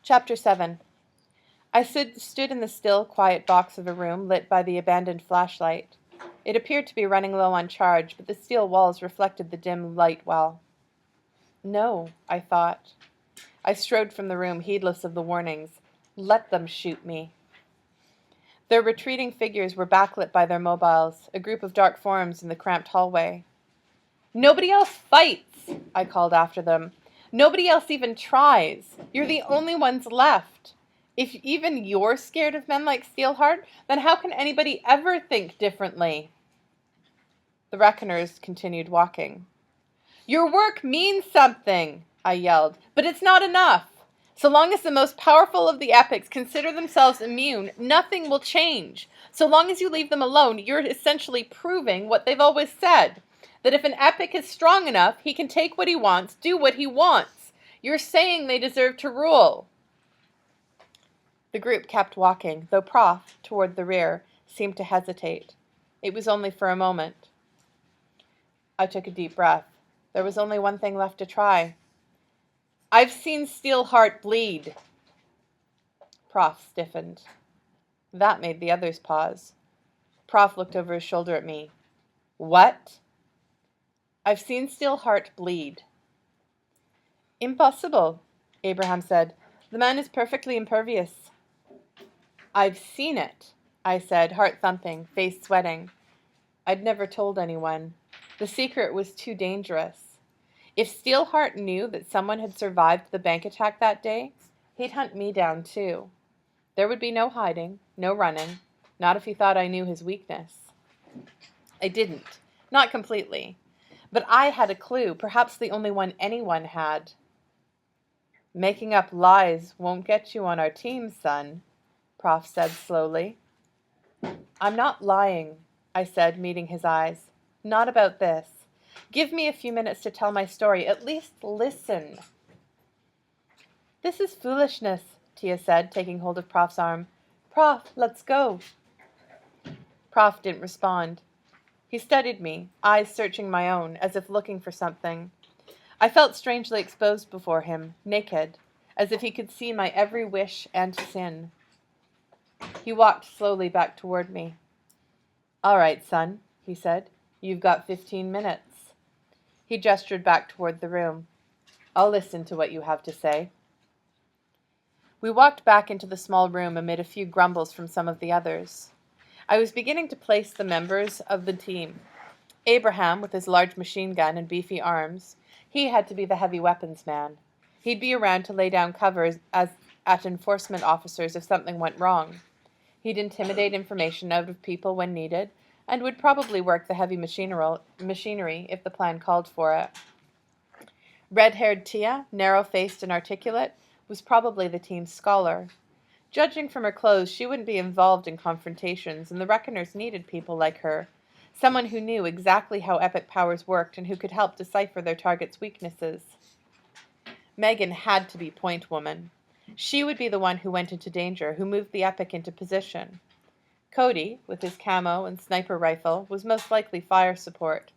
Chapter 7. I stood in the still, quiet box of a room lit by the abandoned flashlight. It appeared to be running low on charge, but the steel walls reflected the dim light well. No, I thought. I strode from the room, heedless of the warnings. Let them shoot me. Their retreating figures were backlit by their mobiles, a group of dark forms in the cramped hallway. Nobody else fights, I called after them. Nobody else even tries. You're the only ones left. If even you're scared of men like Steelheart, then how can anybody ever think differently? The reckoners continued walking. Your work means something, I yelled, but it's not enough. So long as the most powerful of the epics consider themselves immune, nothing will change. So long as you leave them alone, you're essentially proving what they've always said, that if an epic is strong enough, he can take what he wants, do what he wants. You're saying they deserve to rule. The group kept walking, though Prof, toward the rear, seemed to hesitate. It was only for a moment. I took a deep breath. There was only one thing left to try. I've seen Steelheart bleed. Prof stiffened. That made the others pause. Prof looked over his shoulder at me. What? I've seen Steelheart bleed. Impossible, Abraham said. The man is perfectly impervious. I've seen it, I said, heart thumping, face sweating. I'd never told anyone. The secret was too dangerous. If Steelheart knew that someone had survived the bank attack that day, he'd hunt me down too. There would be no hiding, no running, not if he thought I knew his weakness. I didn't, not completely. But I had a clue, perhaps the only one anyone had. Making up lies won't get you on our team, son, Prof said slowly. I'm not lying, I said, meeting his eyes. Not about this. Give me a few minutes to tell my story. At least listen. This is foolishness, Tia said, taking hold of Prof's arm. Prof, let's go. Prof didn't respond. He studied me, eyes searching my own, as if looking for something. I felt strangely exposed before him, naked, as if he could see my every wish and sin. He walked slowly back toward me. All right, son, he said. You've got 15 minutes. He gestured back toward the room. I'll listen to what you have to say. We walked back into the small room amid a few grumbles from some of the others. I was beginning to place the members of the team. Abraham, with his large machine gun and beefy arms, he had to be the heavy weapons man. He'd be around to lay down covers as at enforcement officers if something went wrong. He'd intimidate information out of people when needed, and would probably work the heavy machinery if the plan called for it. Red-haired Tia, narrow-faced and articulate, was probably the team's scholar. Judging from her clothes, she wouldn't be involved in confrontations, and the Reckoners needed people like her, someone who knew exactly how epic powers worked and who could help decipher their target's weaknesses. Megan had to be point woman. She would be the one who went into danger, who moved the epic into position. Cody, with his camo and sniper rifle, was most likely fire support.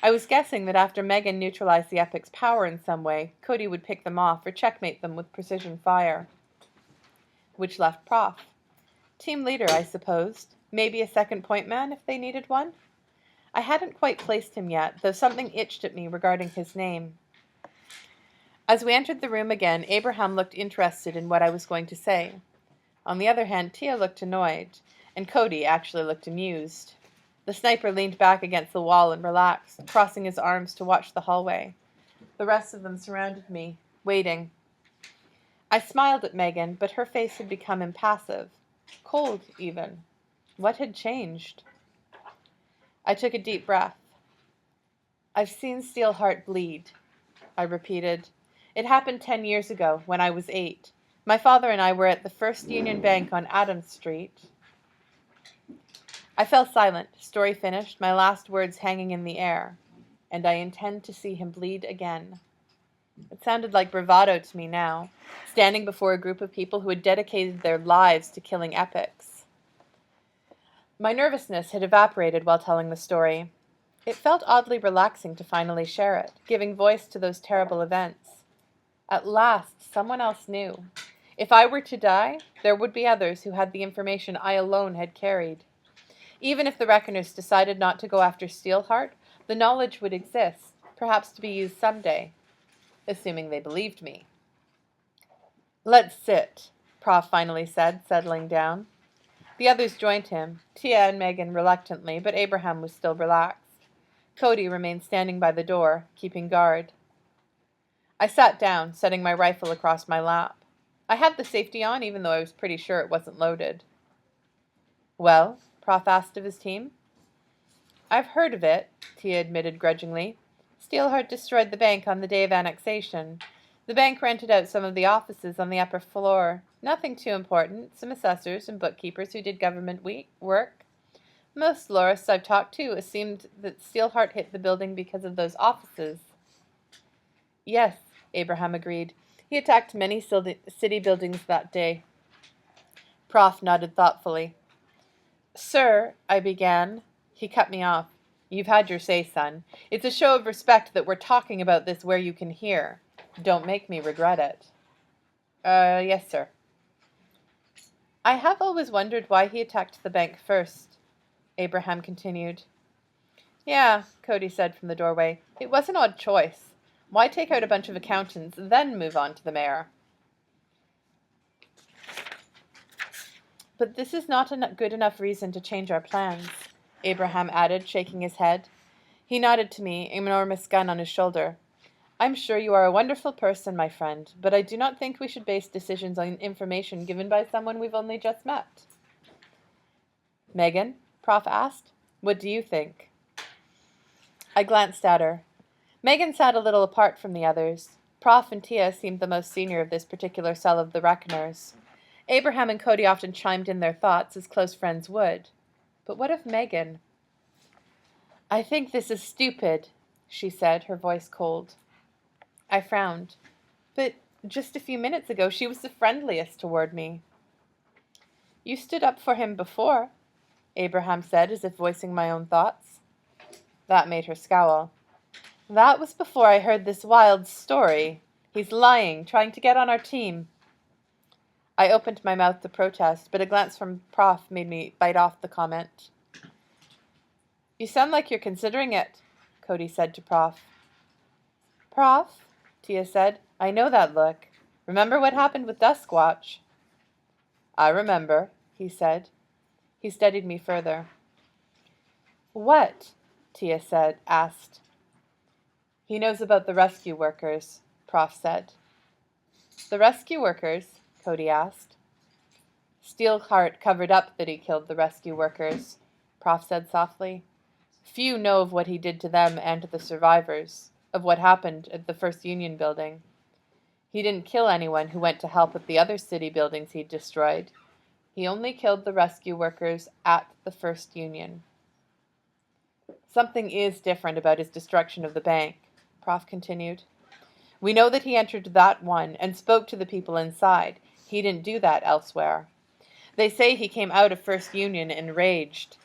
I was guessing that after Megan neutralized the epic's power in some way, Cody would pick them off or checkmate them with precision fire. Which left Prof. Team leader, I supposed. Maybe a second point man if they needed one. I hadn't quite placed him yet, though something itched at me regarding his name. As we entered the room again, Abraham looked interested in what I was going to say. On the other hand, Tia looked annoyed, and Cody actually looked amused. The sniper leaned back against the wall and relaxed, crossing his arms to watch the hallway. The rest of them surrounded me, waiting. I smiled at Megan, but her face had become impassive, cold even. What had changed? I took a deep breath. I've seen Steelheart bleed, I repeated. It happened 10 years ago, when I was 8. My father and I were at the First Union Bank on Adams Street. I fell silent, story finished, my last words hanging in the air. And I intend to see him bleed again. It sounded like bravado to me now, standing before a group of people who had dedicated their lives to killing epics. My nervousness had evaporated while telling the story. It felt oddly relaxing to finally share it, giving voice to those terrible events. At last, someone else knew. If I were to die, there would be others who had the information I alone had carried. Even if the Reckoners decided not to go after Steelheart, the knowledge would exist, perhaps to be used someday, assuming they believed me. Let's sit, Prof finally said, settling down. The others joined him, Tia and Megan reluctantly, but Abraham was still relaxed. Cody remained standing by the door, keeping guard. I sat down, setting my rifle across my lap. I had the safety on, even though I was pretty sure it wasn't loaded. Well, Prof asked of his team. I've heard of it, Tia admitted grudgingly. Steelheart destroyed the bank on the day of annexation. The bank rented out some of the offices on the upper floor. Nothing too important, some assessors and bookkeepers who did government work. Most florists I've talked to assumed that Steelheart hit the building because of those offices. Yes, Abraham agreed. He attacked many city buildings that day. Prof nodded thoughtfully. Sir, I began. He cut me off. You've had your say, son. It's a show of respect that we're talking about this where you can hear. Don't make me regret it. Yes, sir. I have always wondered why he attacked the bank first, Abraham continued. Yeah, Cody said from the doorway. It was an odd choice. Why take out a bunch of accountants, then move on to the mayor? But this is not a good enough reason to change our plans, Abraham added, shaking his head. He nodded to me, an enormous gun on his shoulder. I'm sure you are a wonderful person, my friend, but I do not think we should base decisions on information given by someone we've only just met. Megan, Prof asked, what do you think? I glanced at her. Megan sat a little apart from the others. Prof and Tia seemed the most senior of this particular cell of the Reckoners. Abraham and Cody often chimed in their thoughts, as close friends would. But what of Megan? I think this is stupid, she said, her voice cold. I frowned. But just a few minutes ago she was the friendliest toward me. You stood up for him before, Abraham said, as if voicing my own thoughts. That made her scowl. That was before I heard this wild story. He's lying, trying to get on our team. I opened my mouth to protest, but a glance from Prof made me bite off the comment. You sound like you're considering it, Cody said to Prof. Prof, Tia said, I know that look. Remember what happened with Duskwatch? I remember, he said. He studied me further. What? Tia asked. He knows about the rescue workers, Prof said. The rescue workers? Cody asked. Steelheart covered up that he killed the rescue workers, Prof said softly. Few know of what he did to them and to the survivors, of what happened at the First Union building. He didn't kill anyone who went to help with the other city buildings he'd destroyed. He only killed the rescue workers at the First Union. Something is different about his destruction of the bank, Prof continued. We know that he entered that one and spoke to the people inside. He didn't do that elsewhere. They say he came out of First Union enraged.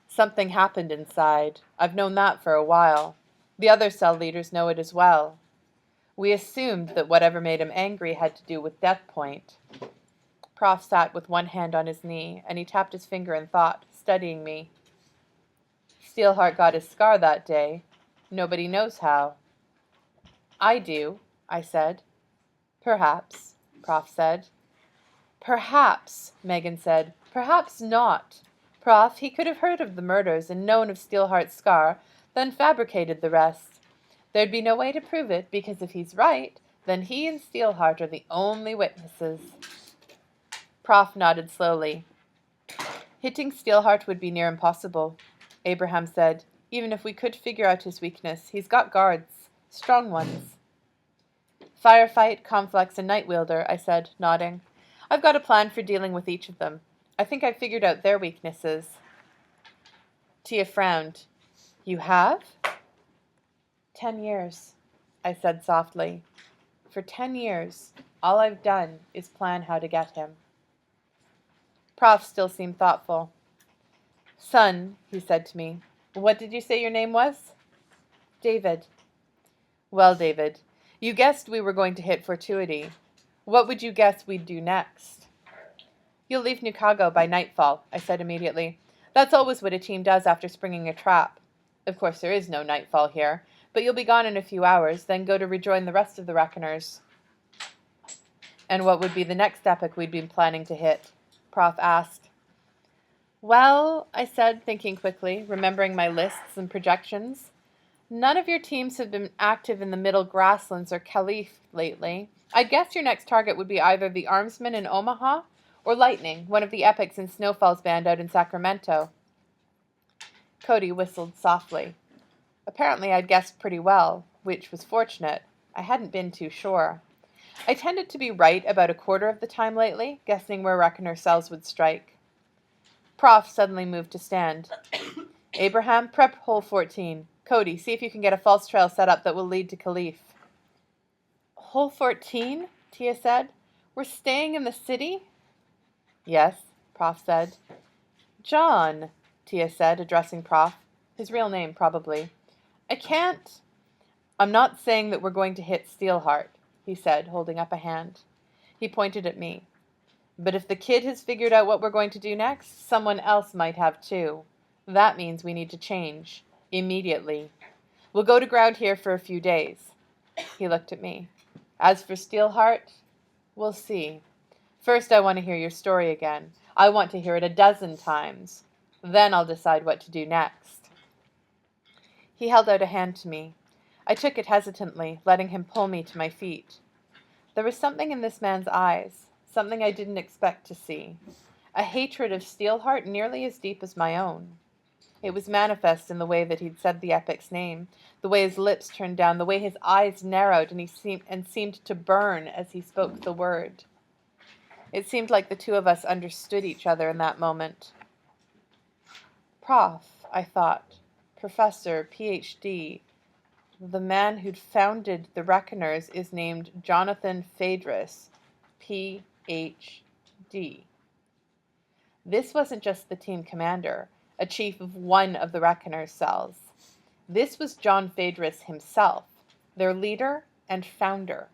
Something happened inside. I've known that for a while. The other cell leaders know it as well. We assumed that whatever made him angry had to do with Death Point. Prof sat with one hand on his knee, and he tapped his finger in thought, studying me. Steelheart got his scar that day. Nobody knows how. I do, I said. Perhaps, Prof said. Perhaps, Megan said. Perhaps not. Prof, he could have heard of the murders and known of Steelheart's scar, then fabricated the rest. There'd be no way to prove it, because if he's right, then he and Steelheart are the only witnesses. Prof nodded slowly. Hitting Steelheart would be near impossible, Abraham said. Even if we could figure out his weakness, he's got guards, strong ones. Firefight, Complex, and Nightwielder, I said, nodding. I've got a plan for dealing with each of them. I think I've figured out their weaknesses. Tia frowned. You have? 10 years, I said softly. For 10 years, all I've done is plan how to get him. Prof still seemed thoughtful. Son, he said to me, what did you say your name was? David. Well, David, you guessed we were going to hit fortuity. What would you guess we'd do next? You'll leave Nukago by nightfall, I said immediately. That's always what a team does after springing a trap. Of course, there is no nightfall here, but you'll be gone in a few hours, then go to rejoin the rest of the Reckoners. And what would be the next epoch we'd been planning to hit? Prof asked. Well, I said, thinking quickly, remembering my lists and projections. None of your teams have been active in the Middle Grasslands or Caliph lately. I'd guess your next target would be either the Armsmen in Omaha or Lightning, one of the epics in Snowfall's band out in Sacramento. Cody whistled softly. Apparently I'd guessed pretty well, which was fortunate. I hadn't been too sure. I tended to be right about a quarter of the time lately, guessing where Reckoner cells would strike. Prof suddenly moved to stand. Abraham, prep hole 14. Cody, see if you can get a false trail set up that will lead to Caliph. Hole 14? Tia said. We're staying in the city? Yes, Prof said. John, Tia said, addressing Prof. His real name, probably. I can't. I'm not saying that we're going to hit Steelheart, he said, holding up a hand. He pointed at me. But if the kid has figured out what we're going to do next, someone else might have too. That means we need to change. Immediately. We'll go to ground here for a few days. He looked at me. As for Steelheart, we'll see. First, I want to hear your story again. I want to hear it a dozen times. Then I'll decide what to do next. He held out a hand to me. I took it hesitantly, letting him pull me to my feet. There was something in this man's eyes, something I didn't expect to see. A hatred of Steelheart nearly as deep as my own. It was manifest in the way that he'd said the epic's name, the way his lips turned down, the way his eyes narrowed and seemed to burn as he spoke the word. It seemed like the two of us understood each other in that moment. Prof, I thought. Professor, Ph.D. The man who'd founded the Reckoners is named Jonathan Phaedrus, Ph.D. This wasn't just the team commander, a chief of one of the Reckoners' cells. This was John Phaedrus himself, their leader and founder.